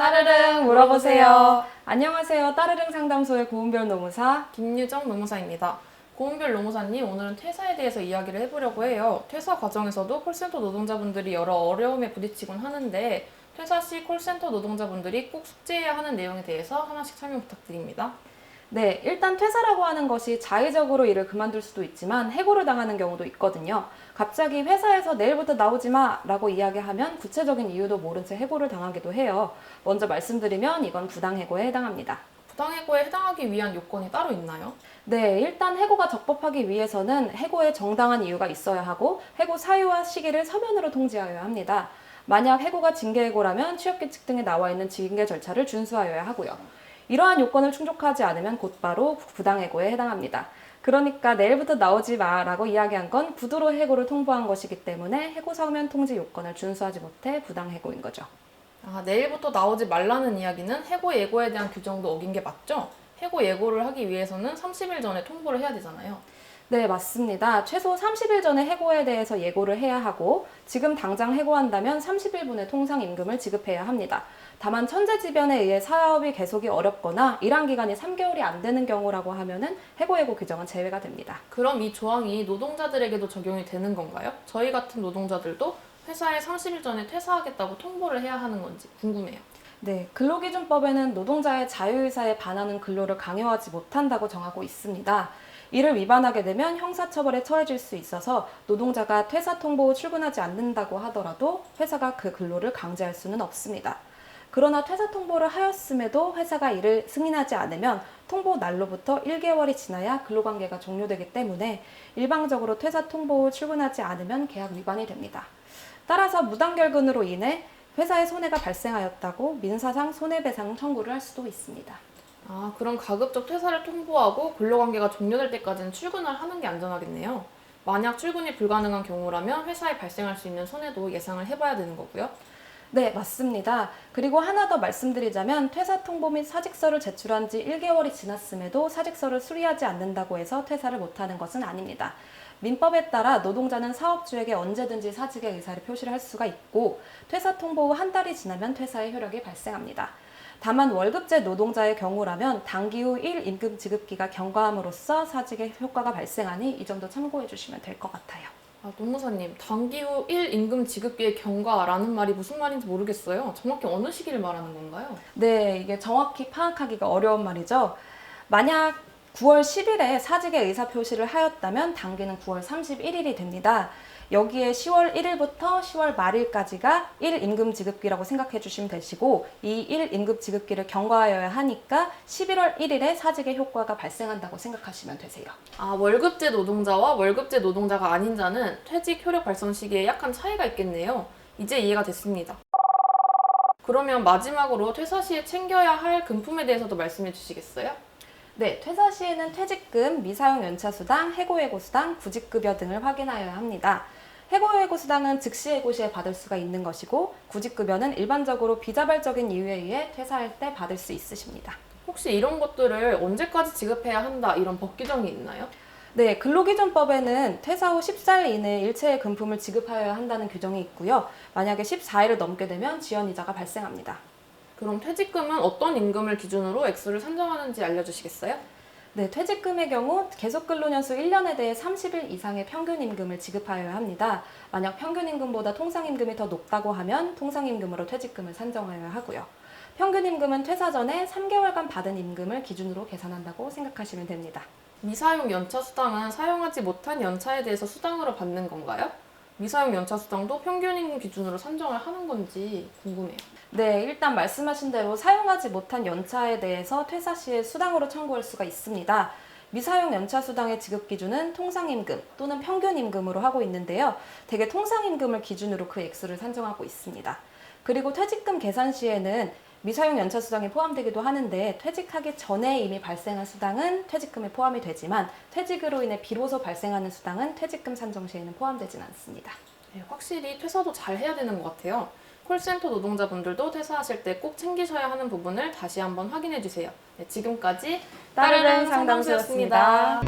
따르릉 물어보세요. 안녕하세요. 따르릉 상담소의 고은별 노무사 김유정 노무사입니다. 고은별 노무사님, 오늘은 퇴사에 대해서 이야기를 해보려고 해요. 퇴사 과정에서도 콜센터 노동자분들이 여러 어려움에 부딪히곤 하는데 퇴사 시 콜센터 노동자분들이 꼭 숙지해야 하는 내용에 대해서 하나씩 설명 부탁드립니다. 네, 일단 퇴사라고 하는 것이 자의적으로 일을 그만둘 수도 있지만 해고를 당하는 경우도 있거든요. 갑자기 회사에서 내일부터 나오지 마 라고 이야기하면 구체적인 이유도 모른 채 해고를 당하기도 해요. 먼저 말씀드리면 이건 부당해고에 해당합니다. 부당해고에 해당하기 위한 요건이 따로 있나요? 네, 일단 해고가 적법하기 위해서는 해고에 정당한 이유가 있어야 하고 해고 사유와 시기를 서면으로 통지하여야 합니다. 만약 해고가 징계해고라면 취업규칙 등에 나와 있는 징계 절차를 준수하여야 하고요. 이러한 요건을 충족하지 않으면 곧바로 부당해고에 해당합니다. 그러니까 내일부터 나오지 마라고 이야기한 건 구두로 해고를 통보한 것이기 때문에 해고 서면 통지 요건을 준수하지 못해 부당해고인 거죠. 내일부터 나오지 말라는 이야기는 해고 예고에 대한 규정도 어긴 게 맞죠? 해고 예고를 하기 위해서는 30일 전에 통보를 해야 되잖아요. 네, 맞습니다. 최소 30일 전에 해고에 대해서 예고를 해야 하고 지금 당장 해고한다면 30일분의 통상임금을 지급해야 합니다. 다만 천재지변에 의해 사업이 계속이 어렵거나 일한 기간이 3개월이 안 되는 경우라고 하면은 해고 규정은 제외가 됩니다. 그럼 이 조항이 노동자들에게도 적용이 되는 건가요? 저희 같은 노동자들도 회사에 30일 전에 퇴사하겠다고 통보를 해야 하는 건지 궁금해요. 네, 근로기준법에는 노동자의 자유의사에 반하는 근로를 강요하지 못한다고 정하고 있습니다. 이를 위반하게 되면 형사처벌에 처해질 수 있어서 노동자가 퇴사 통보 후 출근하지 않는다고 하더라도 회사가 그 근로를 강제할 수는 없습니다. 그러나 퇴사 통보를 하였음에도 회사가 이를 승인하지 않으면 통보 날로부터 1개월이 지나야 근로관계가 종료되기 때문에 일방적으로 퇴사 통보 후 출근하지 않으면 계약 위반이 됩니다. 따라서 무단결근으로 인해 회사에 손해가 발생하였다고 민사상 손해배상 청구를 할 수도 있습니다. 그럼 가급적 퇴사를 통보하고 근로관계가 종료될 때까지는 출근을 하는 게 안전하겠네요. 만약 출근이 불가능한 경우라면 회사에 발생할 수 있는 손해도 예상을 해봐야 되는 거고요. 네, 맞습니다. 그리고 하나 더 말씀드리자면 퇴사 통보 및 사직서를 제출한 지 1개월이 지났음에도 사직서를 수리하지 않는다고 해서 퇴사를 못하는 것은 아닙니다. 민법에 따라 노동자는 사업주에게 언제든지 사직의 의사를 표시를 할 수가 있고 퇴사 통보 후 한 달이 지나면 퇴사의 효력이 발생합니다. 다만 월급제 노동자의 경우라면 단기 후 1임금 지급기가 경과함으로써 사직의 효과가 발생하니 이 점도 참고해 주시면 될 것 같아요. 노무사님, 단기 후 1임금 지급기의 경과라는 말이 무슨 말인지 모르겠어요. 정확히 어느 시기를 말하는 건가요? 네, 이게 정확히 파악하기가 어려운 말이죠. 만약 9월 10일에 사직의 의사표시를 하였다면 단기는 9월 31일이 됩니다. 여기에 10월 1일부터 10월 말일까지가 1임금 지급기라고 생각해 주시면 되시고 이 1임금 지급기를 경과하여야 하니까 11월 1일에 사직의 효과가 발생한다고 생각하시면 되세요. 월급제 노동자와 월급제 노동자가 아닌 자는 퇴직 효력 발생 시기에 약간 차이가 있겠네요. 이제 이해가 됐습니다. 그러면 마지막으로 퇴사 시에 챙겨야 할 금품에 대해서도 말씀해 주시겠어요? 네, 퇴사 시에는 퇴직금, 미사용 연차수당, 해고예고수당, 구직급여 등을 확인하여야 합니다. 해고예고수당은 즉시 해고 시에 받을 수가 있는 것이고 구직급여는 일반적으로 비자발적인 이유에 의해 퇴사할 때 받을 수 있으십니다. 혹시 이런 것들을 언제까지 지급해야 한다 이런 법 규정이 있나요? 네, 근로기준법에는 퇴사 후 14일 이내에 일체의 금품을 지급하여야 한다는 규정이 있고요. 만약에 14일을 넘게 되면 지연이자가 발생합니다. 그럼 퇴직금은 어떤 임금을 기준으로 액수를 산정하는지 알려주시겠어요? 네, 퇴직금의 경우 계속 근로년수 1년에 대해 30일 이상의 평균임금을 지급하여야 합니다. 만약 평균임금보다 통상임금이 더 높다고 하면 통상임금으로 퇴직금을 산정하여야 하고요. 평균임금은 퇴사 전에 3개월간 받은 임금을 기준으로 계산한다고 생각하시면 됩니다. 미사용 연차수당은 사용하지 못한 연차에 대해서 수당으로 받는 건가요? 미사용 연차수당도 평균임금 기준으로 산정을 하는 건지 궁금해요. 네, 일단 말씀하신 대로 사용하지 못한 연차에 대해서 퇴사 시에 수당으로 청구할 수가 있습니다. 미사용 연차 수당의 지급 기준은 통상임금 또는 평균임금으로 하고 있는데요. 대개 통상임금을 기준으로 그 액수를 산정하고 있습니다. 그리고 퇴직금 계산 시에는 미사용 연차 수당이 포함되기도 하는데 퇴직하기 전에 이미 발생한 수당은 퇴직금에 포함이 되지만 퇴직으로 인해 비로소 발생하는 수당은 퇴직금 산정 시에는 포함되지는 않습니다. 네, 확실히 퇴사도 잘 해야 되는 것 같아요. 콜센터 노동자분들도 퇴사하실 때 꼭 챙기셔야 하는 부분을 다시 한번 확인해 주세요. 네, 지금까지 따르릉 상담소였습니다.